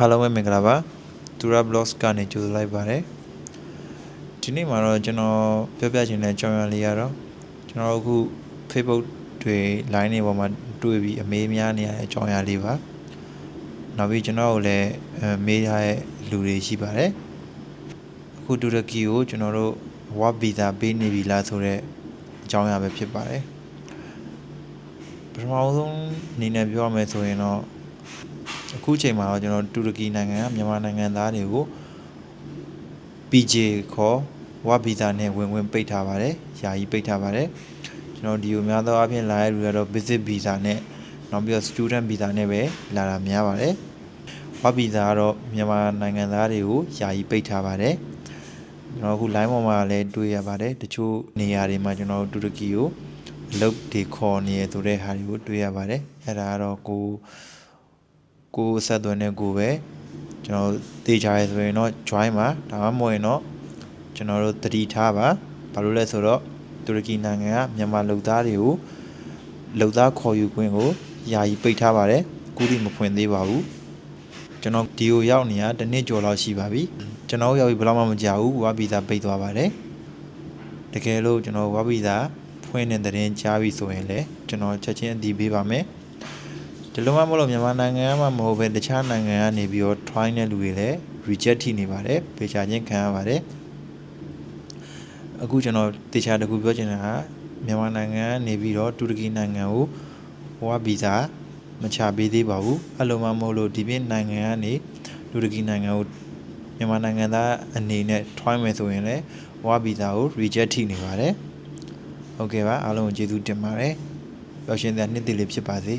အားလုံးပဲမင်္ဂလာပါသူရ blogs ကနေကြိုဆိုလိုက်ပါတယ်ဒီနေ့မှာတော့ကျွန်တော်ပြောပြချင်တဲ့အကြောင်းအရာလေးကတော့ကျွန်တော်အခု Facebook တွေ line တွေပေါ်မှာတွေ့ပြီးအမေးများနေရတဲ့အကြောင်းအရာလေးပါနောက်ပြီးကျွန်တော်ကိုလည်းမေးထားတဲ့လူတွေရှိပါတယ်အခုတူရကီကိုကျွန်တော်တို့ work visa ပေးနေပြီလားဆိုတဲ့အကြောင်းအရာပဲဖြစ်ပါတယ်ပထမဆုံးအနေနဲ့ပြောရမယ်ဆိုရင်တော့အခုချိန်မှာတော့ကျွန်တော်တူရကီနိုင်ငံကမြန်မာနိုင်ငံသားတွေကို PJ ခေါ် work visa နဲ့ဝင်ပိတ်ထားပါတယ်ယာယီပိတ်ထားပါတယ်ကျွန်တော်ဒီကိုများသောအားဖြင့်လာတဲ့လူတွေကတော့ visit visa နဲ့နောက်ပြီးတော့ student visa နဲ့ပဲလာတာများပါတယ် work visa ကတော့မြန်မာနိုင်ငံသားတွေကိုယာယီပိတ်ထားပါတယ်ကျွန်တော်အခု line ပေါ်မှာလည်းတွေ့ရပါတယ်တချို့နေရာတွေမှာကျွန်တော်တူရကီကိုအလုပ်တွေခေါ်နေရဆိုတဲ့ဟာတွေကိုတွေ့ရပါတယ်အဲ့ဒါကတော့ကိုအဆက်အသွယ်နဲ့ကိုပဲကျွန်တော်တေချာရဲဆိုရင်တော့ join ပါဒါမှမဟုတ်ရင်တော့ကျွန်တော်တို့တတိထားပါဘာလို့လဲဆိုတော့တူရကီနိုင်ငံကမြန်မာလုပ်သားတွေကိုလုပ်သားခေါ်ယူခွင့်ကိုယာယီပိတ်ထားပါတယ်အခုထိမဖွင့်သေးပါဘူးကျွန်တော်ဒီကိုရောက်နေတာတစ်နှစ်ကျော်လောက်ရှိပါပြီကျွန်တော်ရောက်ပြီးဘယ်တော့မှမကြာဘူးဝါဗီဇာပိတ်သွားပါတယ်တကယ်လို့ကျွန်တော်ဝါဗီဇာဖွင့်တဲ့တဲ့ရင်ကြားပြီဆိုရင်လည်းကျွန်တော်ချက်ချင်းအတည်ပေးပါမယ်ဒီလိုမှမဟုတ်မြန်မာနိုင်ငံကမှမဟုတ်ပဲတခြားနိုင်ငံကနေပြီးတော့ try တဲ့လူတွေလည်း reject ထိနေပါတယ်ပေးချခြင်းခံရပါတယ်အခုကျွန်တော်တေချာတခုပြောချင်တာကမြန်မာနိုင်ငံကနေပြီးတော့တူရကီနိုင်ငံကိုဝါဗီဇာမချပေးသေးပါဘူးအဲ့လိုမှမဟုတ်လို့ဒီပြင်နိုင်ငံကနေတူရကီနိုင်ငံကိုမြန်မာနိုင်ငံသားအနေနဲ့ try မယ်ဆိုရင်လည်းဝါဗီဇာကို reject ထိနေပါတယ်ဟုတ်ကဲ့ပါအားလုံးကိုကျေးဇူးတင်ပါတယ်ပျော်ရွှင်တဲ့နှစ်တည်လေးဖြစ်ပါစေ